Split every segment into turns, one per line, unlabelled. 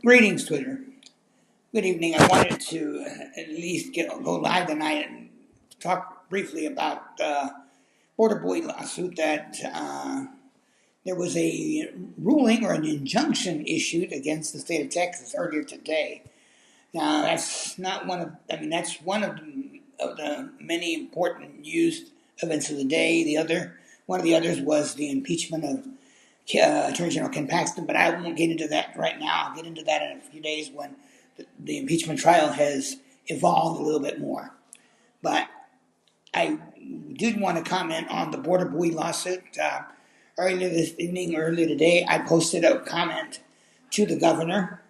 Greetings, Twitter. Good evening. I wanted to at least go live tonight and talk briefly about the border Buoy lawsuit that there was a ruling or an injunction issued against the state of Texas earlier today. Now, that's not one of, I mean, that's one of the many important news events of the day. One of the others was the impeachment of Attorney General Ken Paxton, but I won't get into that right now. I'll get into that in a few days when the impeachment trial has evolved a little bit more. But I did want to comment on the border Buoy lawsuit. Earlier this evening, earlier today, I posted a comment to the governor.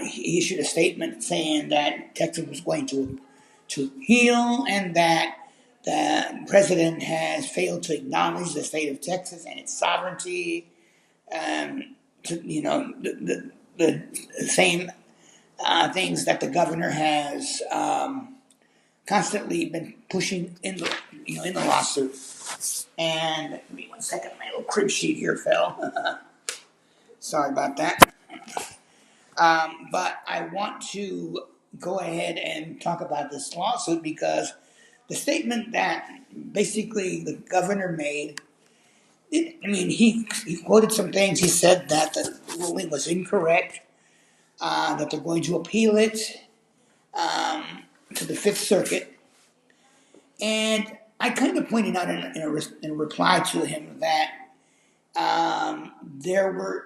He issued a statement saying that Texas was going to heal and that the president has failed to acknowledge the state of Texas and its sovereignty. The same things that the governor has constantly been pushing in the lawsuit. And give me 1 second, my little crib sheet here fell. Sorry about that. But I want to go ahead and talk about this lawsuit because the statement that basically the governor made, he quoted some things. He said that the ruling was incorrect, that they're going to appeal it to the Fifth Circuit. And I kind of pointed out in a reply to him that there were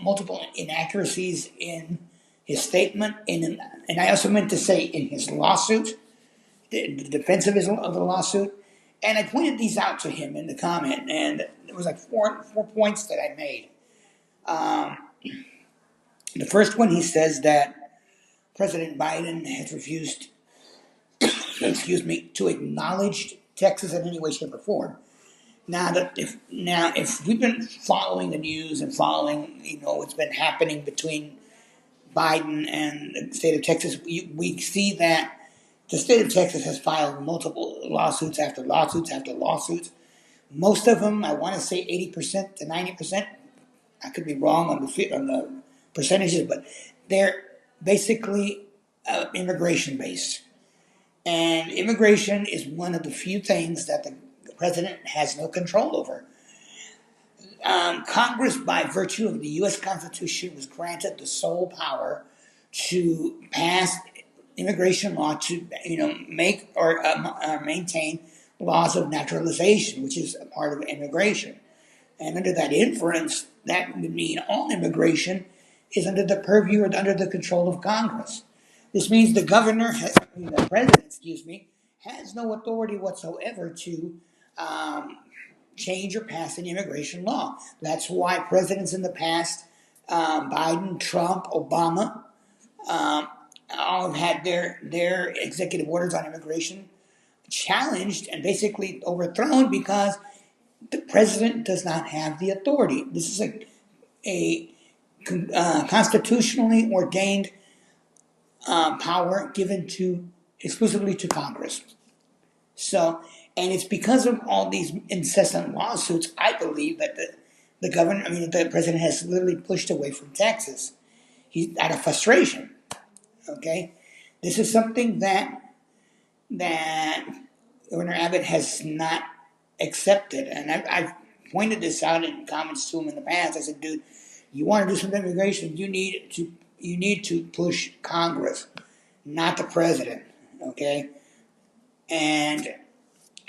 multiple inaccuracies in his statement, and I also meant to say in his lawsuit, the defense of the lawsuit. And I pointed these out to him in the comment, and there was like four points that I made. The first one, he says that President Biden has refused, to acknowledge Texas in any way, shape, or form. Now, if we've been following the news and following, what's been happening between Biden and the state of Texas, we see that the state of Texas has filed multiple lawsuits after lawsuits after lawsuits. Most of them, I want to say 80% to 90%. I could be wrong on the percentages, but they're basically immigration based. And immigration is one of the few things that the president has no control over. Congress, by virtue of the U.S. Constitution, was granted the sole power to pass immigration law to, make or maintain laws of naturalization, which is a part of immigration. And under that inference, that would mean all immigration is under the purview or under the control of Congress. This means the president, has no authority whatsoever to change or pass an immigration law. That's why presidents in the past, Biden, Trump, Obama, all have had their executive orders on immigration challenged and basically overthrown because the president does not have the authority. This is a constitutionally ordained power given exclusively to Congress. So, and it's because of all these incessant lawsuits, I believe that the president has literally pushed away from Texas. He's out of frustration. Okay, this is something that Governor Abbott has not accepted, and I've pointed this out in comments to him in the past. I said, dude, you want to do some immigration, you need to push Congress, not the president. Okay, and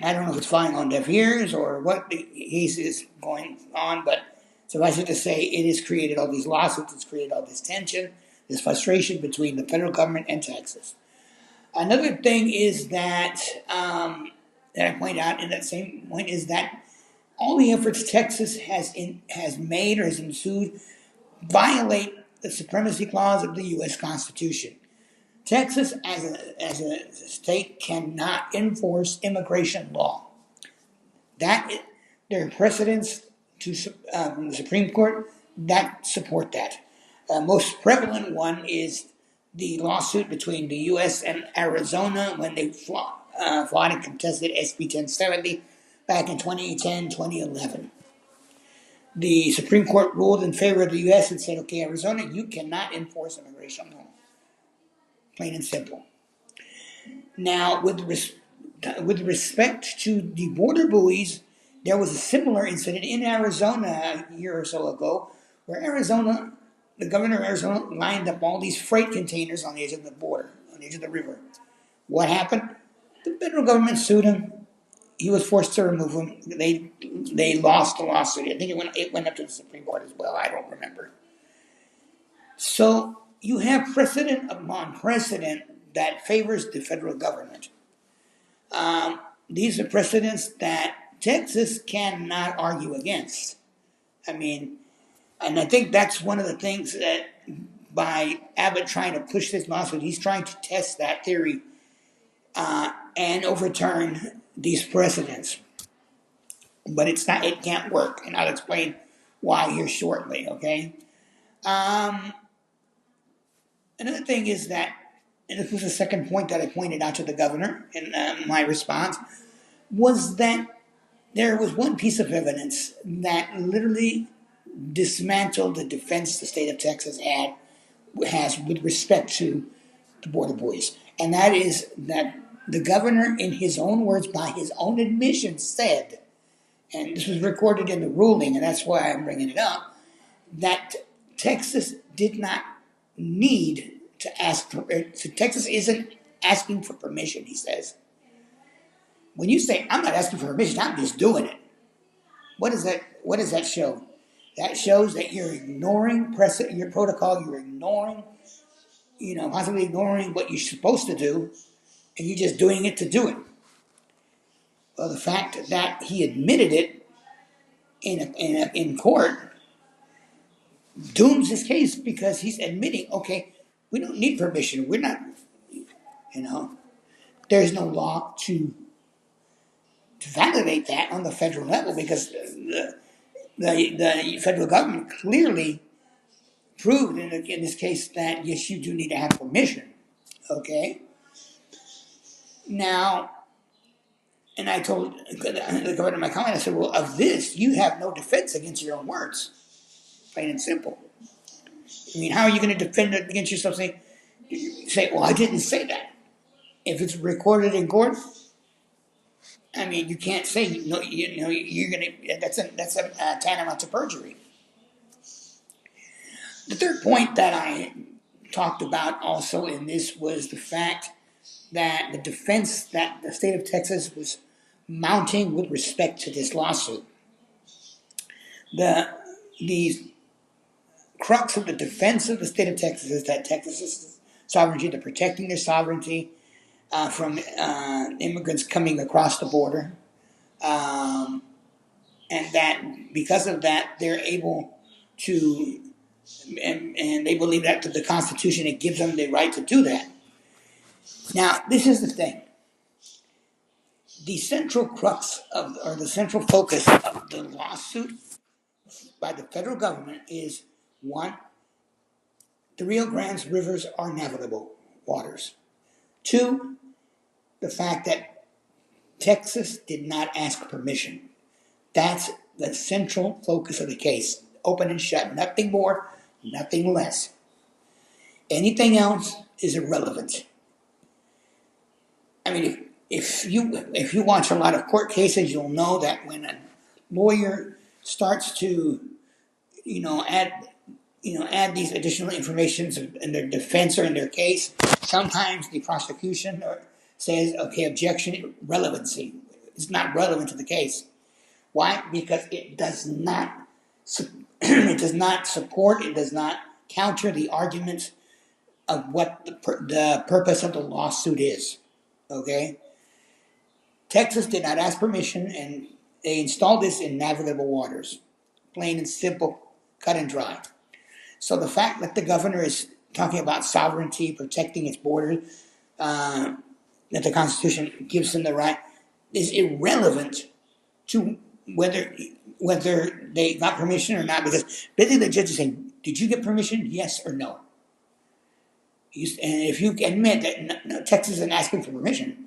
I don't know if it's falling on deaf ears or what the case is going on, but suffice it to say, it has created all these lawsuits. It's created all this tension, this frustration between the federal government and Texas. Another thing is that I point out in that same point is that all the efforts Texas has made or has ensued violate the supremacy clause of the U.S. Constitution. Texas, as a state, cannot enforce immigration law. There are precedents from the Supreme Court that support that. Most prevalent one is the lawsuit between the U.S. and Arizona when they fought and contested SB 1070 back in 2010, 2011. the Supreme Court ruled in favor of the U.S. and said, okay, Arizona, you cannot enforce immigration law. Plain and simple. Now, with respect to the border buoys, there was a similar incident in Arizona a year or so ago, where the governor of Arizona lined up all these freight containers on the edge of the border, on the edge of the river. What happened? The federal government sued him. He was forced to remove them. They lost the lawsuit. I think it went up to the Supreme Court as well. I don't remember. So you have precedent upon precedent that favors the federal government. These are precedents that Texas cannot argue against. I mean, and I think that's one of the things that by Abbott trying to push this lawsuit, he's trying to test that theory and overturn these precedents. But it's not. It can't work, and I'll explain why here shortly. Okay. Another thing is that, and this was the second point that I pointed out to the governor in my response, was that there was one piece of evidence that literally dismantled the defense the state of Texas has with respect to the border buoys, and that is that the governor, in his own words, by his own admission, said, and this was recorded in the ruling, and that's why I'm bringing it up, that Texas did not need to ask for it. So Texas isn't asking for permission, he says. When you say, I'm not asking for permission, I'm just doing it. What does that show? That shows that you're ignoring your protocol, you're ignoring, possibly ignoring what you're supposed to do, and you're just doing it to do it. Well, the fact that he admitted it in court dooms his case, because he's admitting, okay, we don't need permission. We're not, there's no law to validate that on the federal level, because the federal government clearly proved in this case that yes, you do need to have permission. Okay. Now, and I told the governor in my comment, I said, well, of this, you have no defense against your own words. Plain and simple. I mean, how are you going to defend it against yourself? Say, well, I didn't say that. If it's recorded in court, I mean, you can't say you're going to. That's a tantamount to perjury. The third point that I talked about also in this was the fact that the defense that the state of Texas was mounting with respect to this lawsuit. The crux of the defense of the state of Texas is that Texas's sovereignty, they're protecting their sovereignty from immigrants coming across the border, and that because of that, they're able to, and they believe that the Constitution, it gives them the right to do that. Now, this is the thing. The central crux or the central focus of the lawsuit by the federal government is, one, the Rio Grande rivers are navigable waters. Two, the fact that Texas did not ask permission. That's the central focus of the case. Open and shut. Nothing more, nothing less. Anything else is irrelevant. I mean, if you watch a lot of court cases, you'll know that when a lawyer starts to, add these additional informations in their defense or in their case, sometimes the prosecution says, okay, objection, relevancy. It's not relevant to the case. Why? Because it does not support, it does not counter the arguments of what the purpose of the lawsuit is. Okay? Texas did not ask permission, and they installed this in navigable waters. Plain and simple, cut and dry. So the fact that the governor is talking about sovereignty, protecting its borders, that the Constitution gives them the right, is irrelevant to whether they got permission or not, because basically the judge is saying, did you get permission, yes or no? And if you admit that no, Texas isn't asking for permission,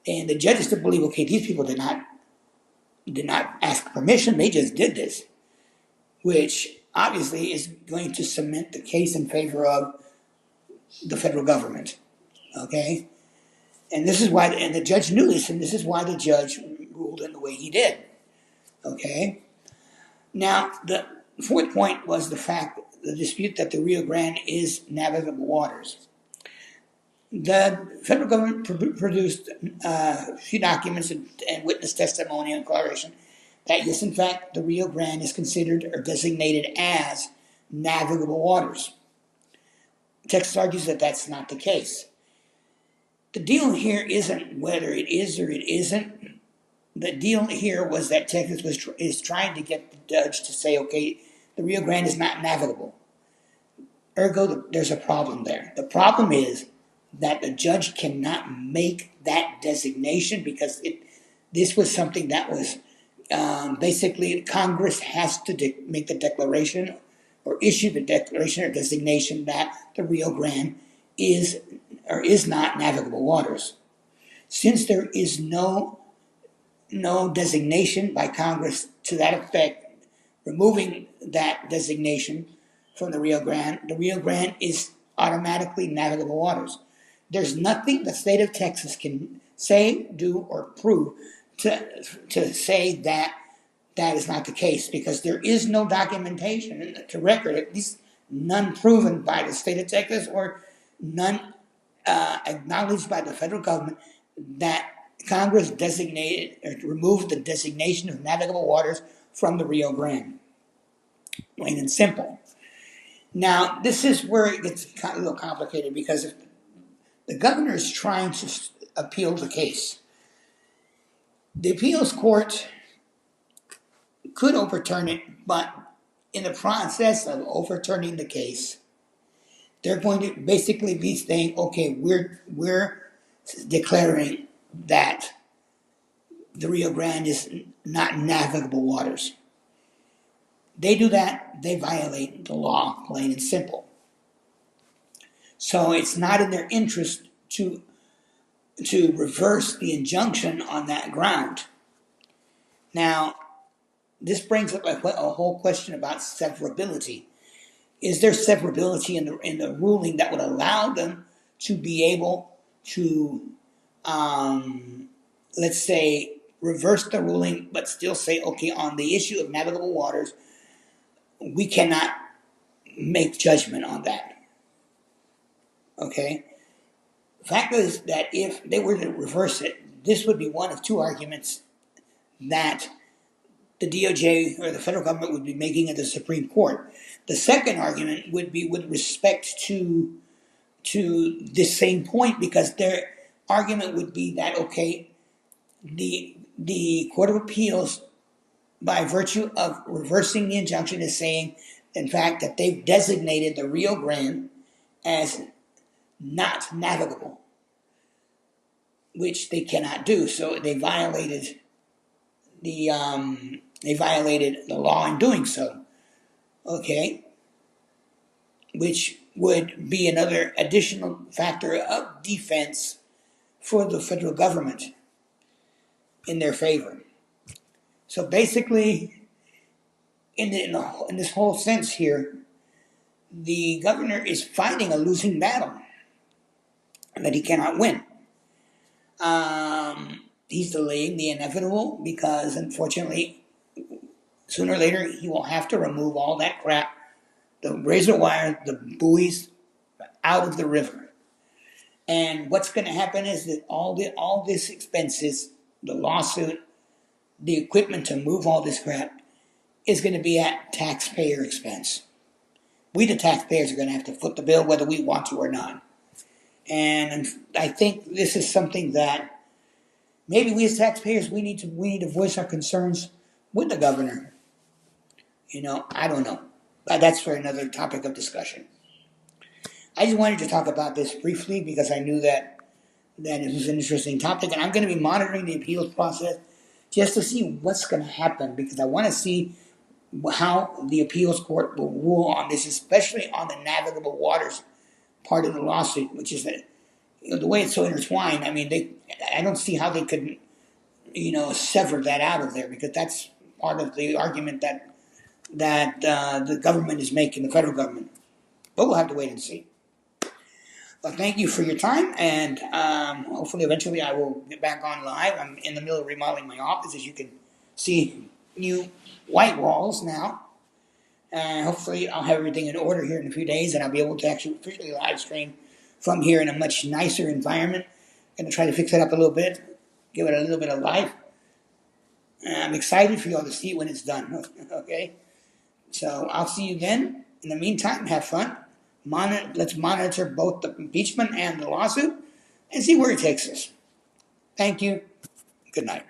and the judges to believe, okay, these people did not ask permission, they just did this. which obviously is going to cement the case in favor of the federal government. Okay? And this is why, and the judge knew this, and this is why the judge ruled in the way he did. Okay? Now, the fourth point was the dispute that the Rio Grande is navigable waters. The federal government produced a few documents and witness testimony and declaration that yes, in fact, the Rio Grande is considered or designated as navigable waters. Texas argues that that's not the case. The deal here isn't whether it is or it isn't. The deal here was that Texas is trying to get the judge to say, okay, the Rio Grande is not navigable. Ergo, there's a problem there. The problem is that the judge cannot make that designation because this was something that was basically Congress has to make the declaration or issue the declaration or designation that the Rio Grande is or is not navigable waters. Since there is no designation by Congress to that effect, removing that designation from the Rio Grande is automatically navigable waters. There's nothing the state of Texas can say, do, or prove to say that that is not the case because there is no documentation to record, at least none proven by the state of Texas or none acknowledged by the federal government that Congress designated or removed the designation of navigable waters from the Rio Grande. Plain and simple. Now, this is where it gets a little complicated because if the governor is trying to appeal the case, the appeals court could overturn it, but in the process of overturning the case, they're going to basically be saying, okay, we're declaring that the Rio Grande is not navigable waters. They do that, they violate the law, plain and simple. So it's not in their interest to reverse the injunction on that ground. Now, this brings up a whole question about severability. Is there severability in the ruling that would allow them to be able to, let's say, reverse the ruling, but still say, okay, on the issue of navigable waters, we cannot make judgment on that. Okay? The fact is that if they were to reverse it, this would be one of two arguments that the DOJ or the federal government would be making at the Supreme Court. The second argument would be with respect to this same point because their argument would be that, okay, the Court of Appeals, by virtue of reversing the injunction, is saying, in fact, that they've designated the Rio Grande as not navigable, which they cannot do. So they violated the law in doing so. Okay, which would be another additional factor of defense for the federal government in their favor. So basically, in this whole sense here, the governor is fighting a losing battle that he cannot win. He's delaying the inevitable because, unfortunately, sooner or later he will have to remove all that crap, the razor wire, the buoys, out of the river. And what's going to happen is that all this expenses, the lawsuit, the equipment to move all this crap, is going to be at taxpayer expense. We, the taxpayers, are going to have to foot the bill whether we want to or not. And I think this is something that maybe we as taxpayers, we need to voice our concerns with the governor. I don't know. But that's for another topic of discussion. I just wanted to talk about this briefly because I knew that it was an interesting topic. And I'm going to be monitoring the appeals process just to see what's going to happen because I want to see how the appeals court will rule on this, especially on the navigable waters part of the lawsuit, which is that the way it's so intertwined. I mean, I don't see how they could, sever that out of there because that's part of the argument that that the government is making, the federal government. But we'll have to wait and see. Well, thank you for your time, and hopefully eventually I will get back on live. I'm in the middle of remodeling my office, as you can see, new white walls now. And hopefully I'll have everything in order here in a few days, and I'll be able to actually officially live stream from here in a much nicer environment. Going to try to fix it up a little bit, give it a little bit of life. And I'm excited for you all to see it when it's done. Okay? So I'll see you then. In the meantime, have fun. Let's monitor both the impeachment and the lawsuit and see where it takes us. Thank you. Good night.